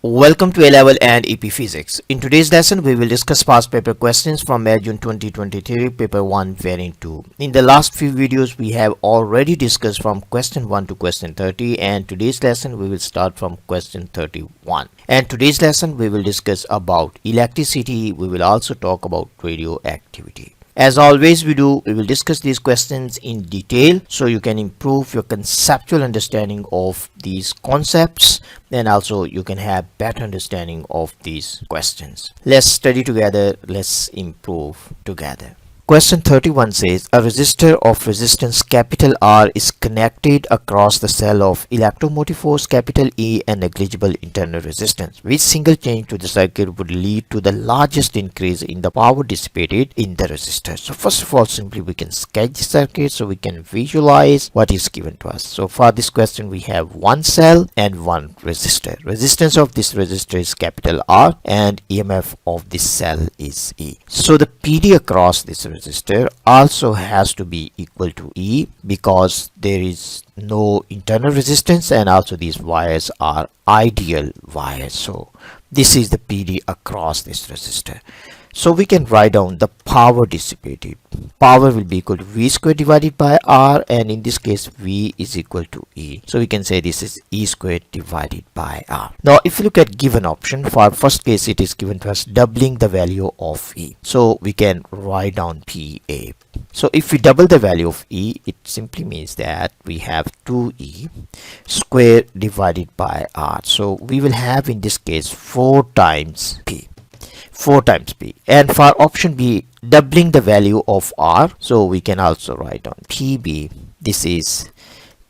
Welcome to A-Level and EP Physics. In today's lesson, we will discuss past paper questions from May June 2023, paper 1 variant 2. In the last few videos, we have already discussed from question 1 to question 30, and today's lesson we will start from question 31. And today's lesson we will discuss about electricity. We will also talk about radioactivity. As always we will discuss these questions in detail so you can improve your conceptual understanding of these concepts, and also you can have better understanding of these questions. Let's study together, let's improve together. Question 31 says a resistor of resistance capital R is connected across the cell of electromotive force capital E and negligible internal resistance. Which single change to the circuit would lead to the largest increase in the power dissipated in the resistor? So first of all, simply we can sketch the circuit so we can visualize what is given to us. So for this question we have one cell and one resistor. Resistance of this resistor is capital R and EMF of this cell is E. So the PD across this resistor also has to be equal to E because there is no internal resistance, and also these wires are ideal wires. So this is the PD across this resistor. So we can write down the power dissipated. Power will be equal to V squared divided by R, and in this case V is equal to E. So we can say this is E squared divided by R. Now if you look at given option, for first case it is given to us doubling the value of E. So we can write down PA. So if we double the value of E, it simply means that we have 2E squared divided by R. So we will have in this case 4 times P. 4 times P. And for option B, doubling the value of R, so we can also write down PB. This is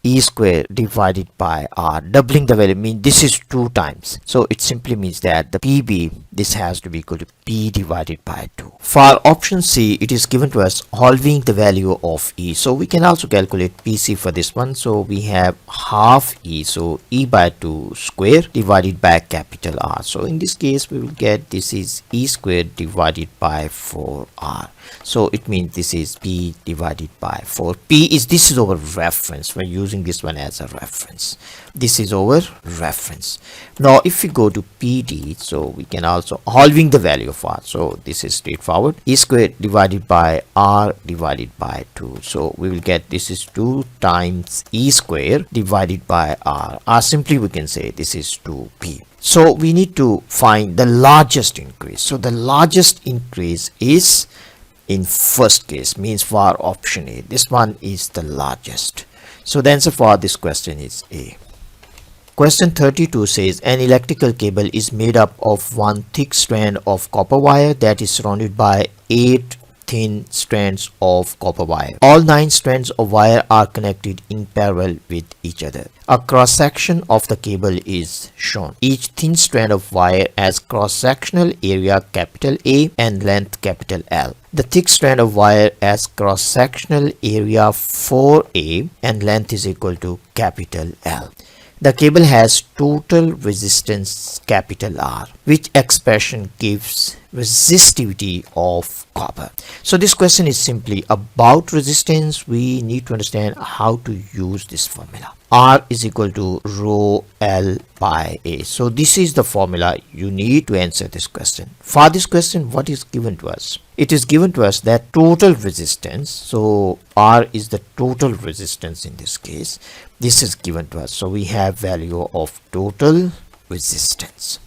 E square divided by R. Doubling the value means this is 2 times. So it simply means that the PB, this has to be equal to P divided by 2. For option C, it is given to us halving the value of E. So we can also calculate PC for this one. So we have half E. So E by 2 square divided by capital R. So in this case, we will get this is E squared divided by 4R. So it means this is P divided by 4. This is our reference. We're using this one as a reference. This is our reference. Now if we go to PD, so we can also halving the value of R. So this is straightforward. E squared divided by R divided by 2. So we will get this is 2 times E squared divided by R. Or simply we can say this is 2P. So we need to find the largest increase. So the largest increase is in first case, means for option A. This one is the largest. So the answer for this question is A. Question 32 says an electrical cable is made up of one thick strand of copper wire that is surrounded by 8 thin strands of copper wire. All 9 strands of wire are connected in parallel with each other. A cross-section of the cable is shown. Each thin strand of wire has cross-sectional area capital A and length capital L. The thick strand of wire has cross-sectional area 4A and length is equal to capital L. The cable has total resistance capital R, which expression gives resistivity of copper. So this question is simply about resistance. We need to understand how to use this formula. R is equal to rho L by A. So this is the formula you need to answer this question. For this question, what is given to us? It is given to us that total resistance. So R is the total resistance in this case. This is given to us. So we have value of total resistance.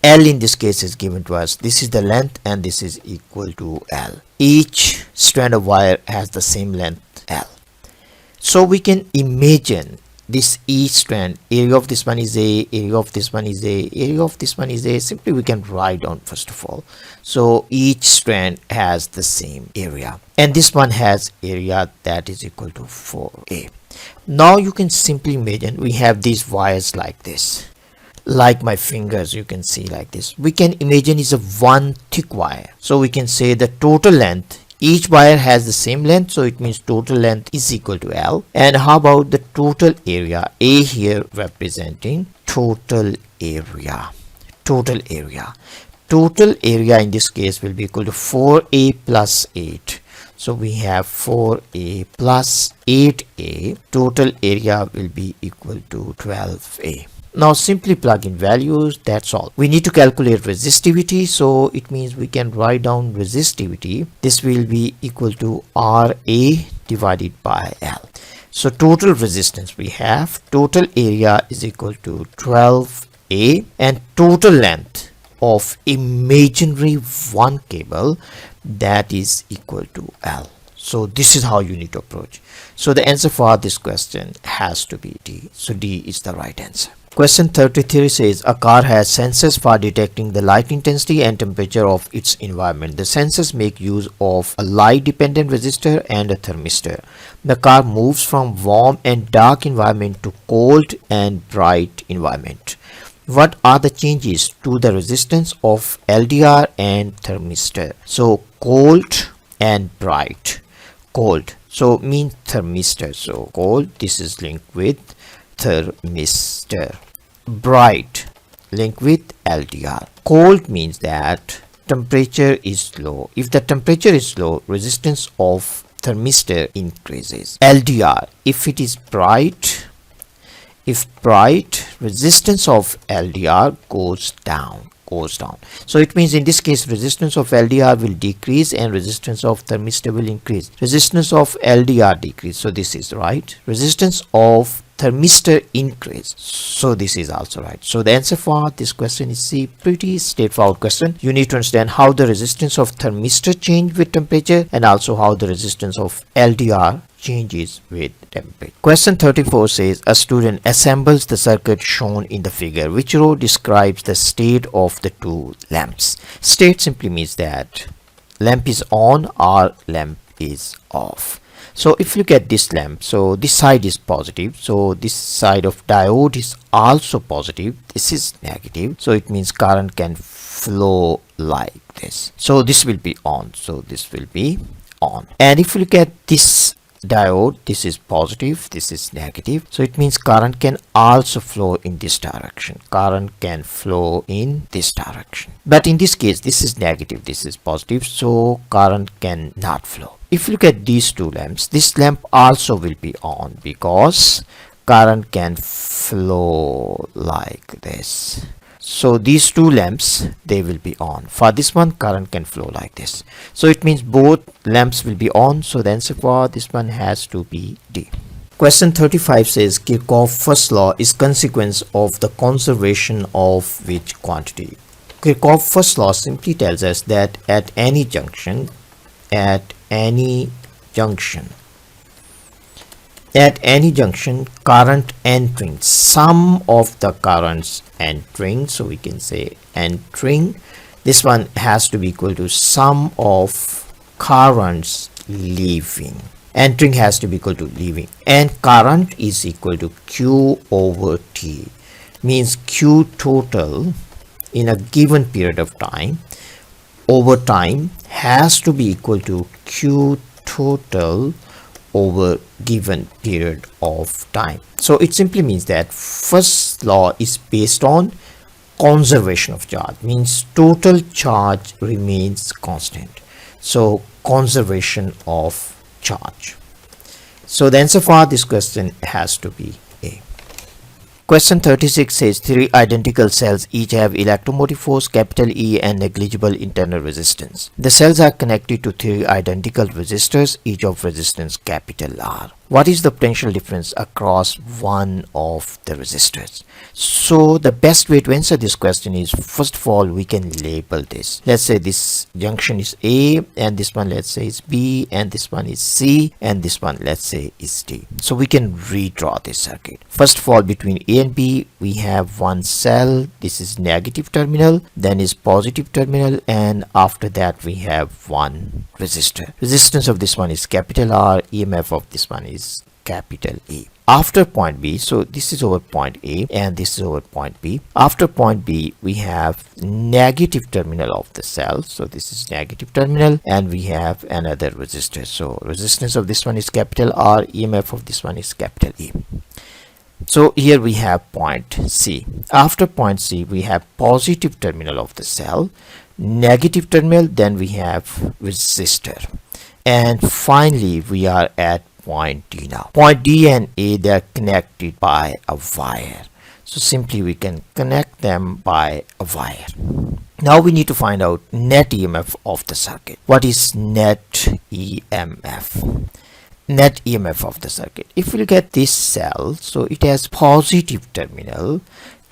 L in this case is given to us. This is the length and this is equal to L. Each strand of wire has the same length L. So we can imagine this each strand, area of this one is A, area of this one is A, area of this one is A. Simply we can write down first of all. So each strand has the same area, and this one has area that is equal to 4A. Now you can simply imagine we have these wires like this. Like my fingers, you can see like this. We can imagine is a one thick wire. So we can say the total length, each wire has the same length, so it means total length is equal to L. And how about the total area? A here representing total area. Total area. Total area in this case will be equal to 4A plus 8. So we have 4A plus 8A. Total area will be equal to 12A. Now simply plug in values, that's all. We need to calculate resistivity, so it means we can write down resistivity. This will be equal to RA divided by L. So total resistance we have, total area is equal to 12A, and total length of imaginary one cable, that is equal to L. So this is how you need to approach. So the answer for this question has to be D. So D is the right answer. Question 33 says a car has sensors for detecting the light intensity and temperature of its environment. The sensors make use of a light dependent resistor and a thermistor. The car moves from warm and dark environment to cold and bright environment. What are the changes to the resistance of LDR and thermistor? So cold and bright. Cold, so mean thermistor. So cold, this is linked with thermistor. Bright, linked with LDR. Cold means that temperature is low. If the temperature is low, resistance of thermistor increases. LDR, if it is bright, resistance of LDR goes down. So it means in this case resistance of LDR will decrease and resistance of thermistor will increase. Resistance of LDR decrease, so this is right. Resistance of thermistor increase, so this is also right. So the answer for this question is C. Pretty straightforward question. You need to understand how the resistance of thermistor change with temperature and also how the resistance of LDR changes with temperature. Question 34 says a student assembles the circuit shown in the figure. Which row describes the state of the two lamps? State simply means that lamp is on or lamp is off. So if you look at this lamp, so this side is positive, so this side of diode is also positive, this is negative, so it means current can flow like this. So this will be on, so this will be on. And if you look at this diode, this is positive, this is negative, so it means current can also flow in this direction. Current can flow in this direction, but in this case this is negative, this is positive, so current can not flow. If you look at these two lamps, this lamp also will be on because current can flow like this. So these two lamps, they will be on. For this one, current can flow like this. So it means both lamps will be on. So the answer for this one has to be D. Question 35 says Kirchhoff's first law is consequence of the conservation of which quantity? Kirchhoff's first law simply tells us that at any junction, current entering, sum of the currents entering, so we can say entering, this one has to be equal to sum of currents leaving. Entering has to be equal to leaving, and current is equal to Q over T, means Q total in a given period of time over time has to be equal to Q total over given period of time. So it simply means that first law is based on conservation of charge, means total charge remains constant. So conservation of charge. So the answer for this question has to be A. Question 36 says 3 identical cells each have electromotive force capital E and negligible internal resistance. The cells are connected to 3 identical resistors, each of resistance capital R. What is the potential difference across one of the resistors? So the best way to answer this question is, first of all, we can label this. Let's say this junction is A, and this one let's say is B, and this one is C, and this one let's say is D. So we can redraw this circuit. First of all, between A and B we have one cell. This is negative terminal, then is positive terminal, and after that we have one resistor. Resistance of this one is capital R, EMF of this one is capital E. After point B, so this is over point A and this is over point B. After point B we have negative terminal of the cell, so this is negative terminal, and we have another resistor. So resistance of this one is capital R, EMF of this one is capital E. So here we have point C. After point C we have positive terminal of the cell, negative terminal, then we have resistor, and finally we are at point D now. Point D and A, they are connected by a wire. So simply we can connect them by a wire. Now we need to find out net EMF of the circuit. What is net EMF? Net EMF of the circuit. If we look at this cell, so it has positive terminal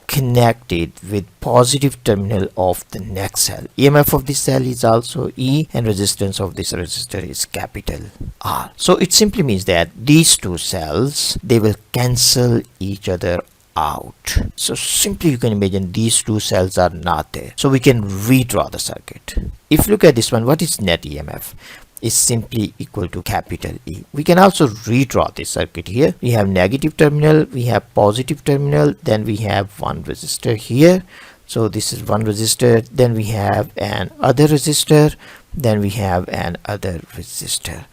connected with positive terminal of the next cell. EMF of this cell is also E, and resistance of this resistor is capital R. So it simply means that these two cells, they will cancel each other out. So simply you can imagine these two cells are not there. So we can redraw the circuit. If you look at this one, what is net EMF? Is simply equal to capital E. We can also redraw this circuit here. We have negative terminal, we have positive terminal, then we have one resistor here. So this is one resistor, then we have an other resistor, then we have an other resistor,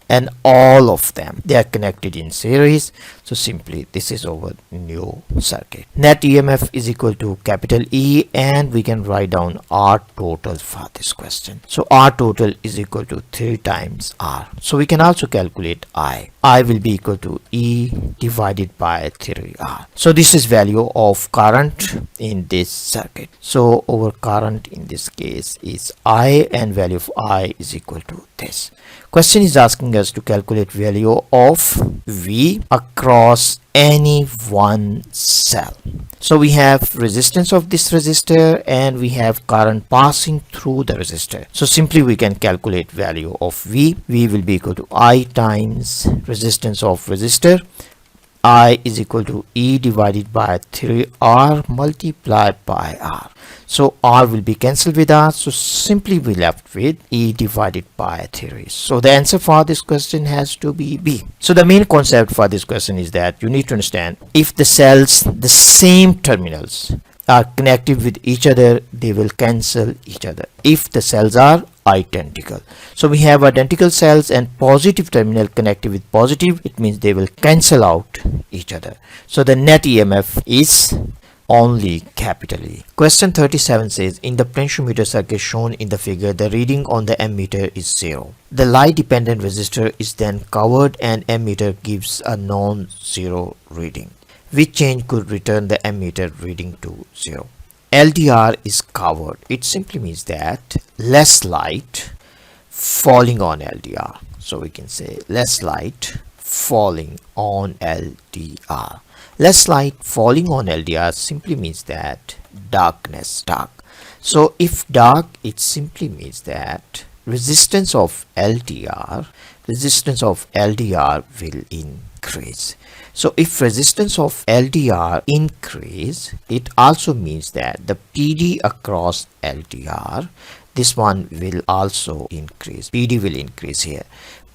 and all of them, they are connected in series. So simply this is our new circuit. Net EMF is equal to capital E, and we can write down R total for this question. So R total is equal to 3 times R. So we can also calculate I. I will be equal to E divided by 3R. So this is value of current in this circuit. So our current in this case is I, and value of I is equal to this. Question is asking us to calculate value of V across any one cell. So we have resistance of this resistor, and we have current passing through the resistor. So simply we can calculate value of V. V will be equal to I times resistance of resistor. I is equal to E divided by 3R multiplied by R. So R will be cancelled with R. So simply we left with E divided by 3. So the answer for this question has to be B. So the main concept for this question is that you need to understand, if the cells, the same terminals are connected with each other, they will cancel each other. If the cells are identical, so we have identical cells and positive terminal connected with positive, it means they will cancel out each other. So the net EMF is only capital E. Question 37 says, in the potentiometer circuit shown in the figure, the reading on the ammeter is 0. The light dependent resistor is then covered, and ammeter gives a non-zero reading. Which change could return the ammeter reading to 0? LDR is covered. It simply means that less light falling on LDR. So we can say less light falling on LDR. Less light falling on LDR simply means that darkness, dark. So if dark, it simply means that resistance of LDR will increase. So if resistance of LDR increase, it also means that the PD across LDR, this one will also increase. PD will increase here.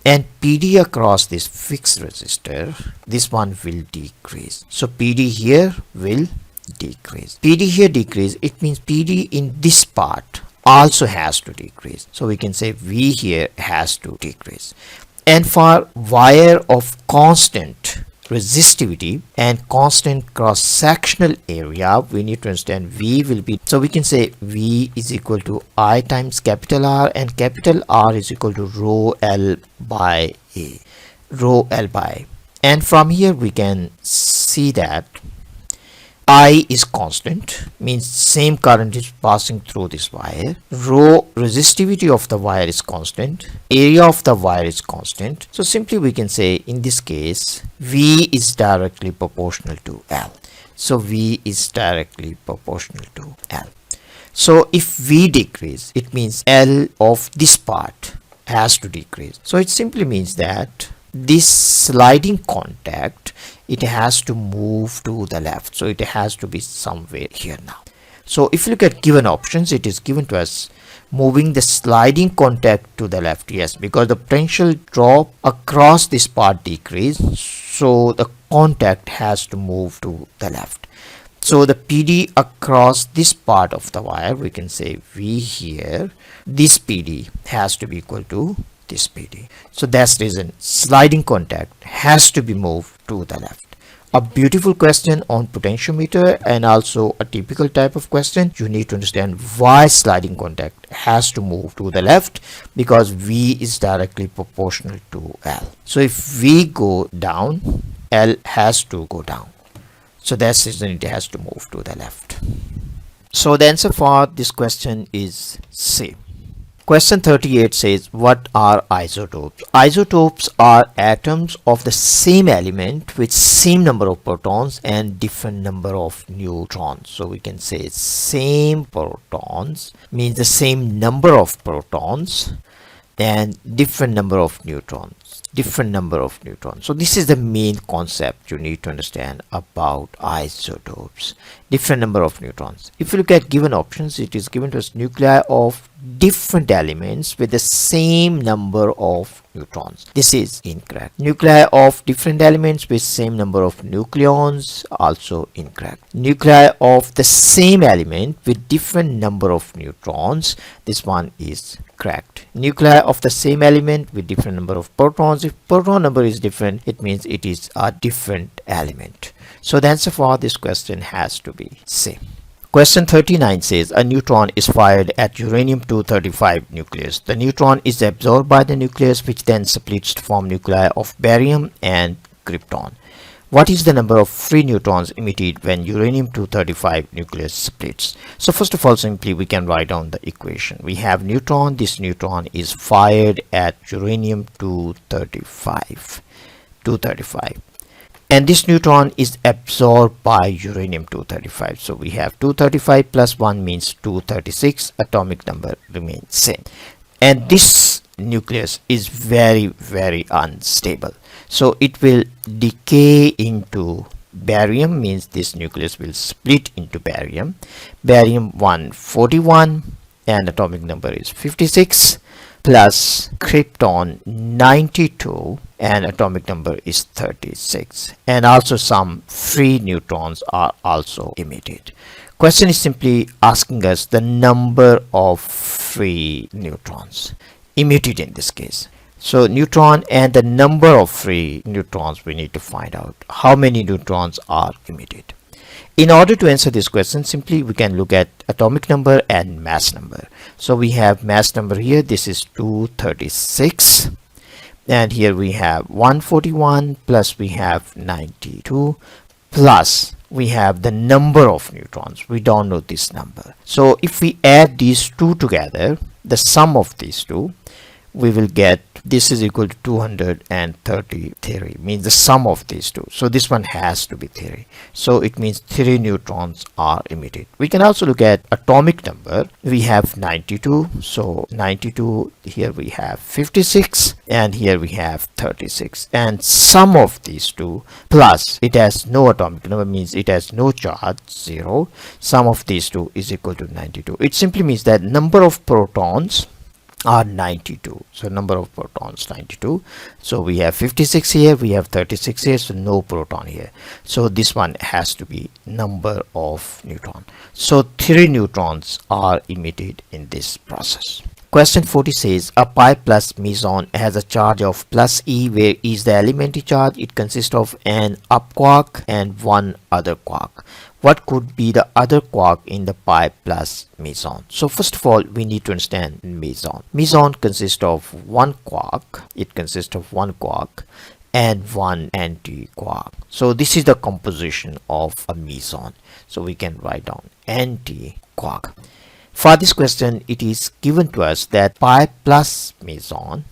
And PD across this fixed resistor, this one will decrease. So PD here will decrease. PD here decrease, it means PD in this part also has to decrease. So we can say V here has to decrease. And for wire of constant resistivity and constant cross-sectional area, we need to understand V will be, so we can say V is equal to I times capital R, and capital R is equal to rho L by A, rho L by. And from here we can see that I is constant, means same current is passing through this wire. Rho, resistivity of the wire, is constant. Area of the wire is constant. So simply we can say in this case V is directly proportional to L. So V is directly proportional to L. So if V decrease, it means L of this part has to decrease. So it simply means that this sliding contact, it has to move to the left. So it has to be somewhere here now. So if you look at given options, it is given to us moving the sliding contact to the left. Yes, because the potential drop across this part decrease, so the contact has to move to the left. So the PD across this part of the wire, we can say V here, this PD has to be equal to this PD. So that's the reason sliding contact has to be moved to the left. A beautiful question on potentiometer, and also a typical type of question. You need to understand why sliding contact has to move to the left, because V is directly proportional to L. So if V go down, L has to go down. So that's the reason it has to move to the left. So the answer for this question is C. Question 38 says, what are isotopes? Isotopes are atoms of the same element with same number of protons and different number of neutrons. So we can say same protons means the same number of protons and different number of neutrons. So this is the main concept you need to understand about isotopes. Different number of neutrons. If you look at given options, it is given to us nuclei of different elements with the same number of neutrons. This is incorrect. Nuclei of different elements with same number of nucleons, also incorrect. Nuclei of the same element with different number of neutrons, this one is correct. Nuclei of the same element with different number of protons, if proton number is different, it means it is a different element. So the answer for this question has to be C. Question 39 says, a neutron is fired at uranium-235 nucleus. The neutron is absorbed by the nucleus, which then splits to form nuclei of barium and krypton. What is the number of free neutrons emitted when uranium-235 nucleus splits? So first of all, simply we can write down the equation. We have neutron. This neutron is fired at uranium-235. And this neutron is absorbed by uranium-235. So we have 235 plus 1 means 236. Atomic number remains same. And this nucleus is very, very unstable. So it will decay into barium, means this nucleus will split into barium. Barium 141 and atomic number is 56, plus krypton 92 and atomic number is 36, and also some free neutrons are also emitted. Question is simply asking us the number of free neutrons emitted in this case. So neutron and the number of free neutrons, we need to find out how many neutrons are emitted. In order to answer this question, simply we can look at atomic number and mass number. So we have mass number here, this is 236, and here we have 141 plus we have 92 plus we have the number of neutrons. We don't know this number. So if we add these two together, the sum of these two, we will get this is equal to 233, means the sum of these two. So this one has to be 3. So it means 3 neutrons are emitted. We can also look at atomic number. We have 92. So 92, here we have 56 and here we have 36. And sum of these two plus it has no atomic number, means it has no charge, 0. Sum of these two is equal to 92. It simply means that number of protons are 92. So number of protons 92. So we have 56 here, we have 36 here, so no proton here. So this one has to be number of neutron. So 3 neutrons are emitted in this process. Question 40 says, a pi plus meson has a charge of plus E, where E is the elementary charge. It consists of an up quark and one other quark. What could be the other quark in the pi plus meson? So first of all, we need to understand meson. Meson consists of one quark. It consists of one quark and one anti-quark. So this is the composition of a meson. So we can write down anti-quark. For this question, it is given to us that pi plus meson,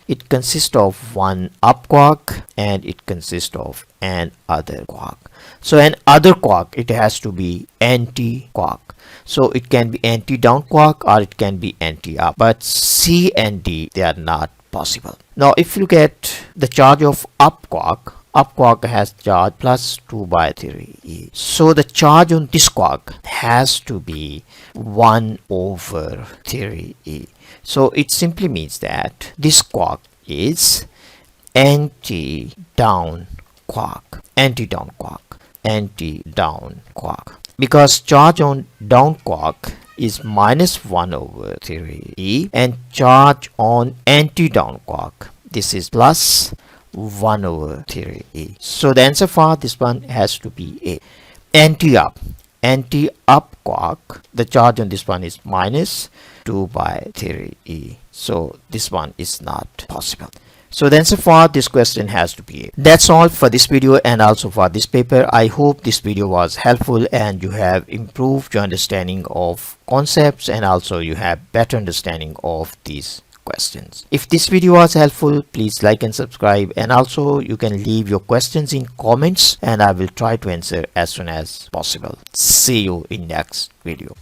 it consists of one up quark and it consists of an other quark. So an other quark, it has to be anti-quark. So it can be anti-down quark or it can be anti-up. But C and D, they are not possible. Now if you look at the charge of up quark has charge plus 2 by 3e. So the charge on this quark has to be 1 over 3e. So it simply means that this quark is anti-down quark. Because charge on down quark is minus 1 over 3e, and charge on anti-down quark, this is plus 1 over 3e. So the answer for this one has to be A. Anti-up quark, the charge on this one is minus 2 by 3e. So this one is not possible. So the answer for this question has to be A. That's all for this video and also for this paper. I hope this video was helpful and you have improved your understanding of concepts and also you have better understanding of these questions. If this video was helpful, please like and subscribe, and also you can leave your questions in comments and I will try to answer as soon as possible. See you in next video.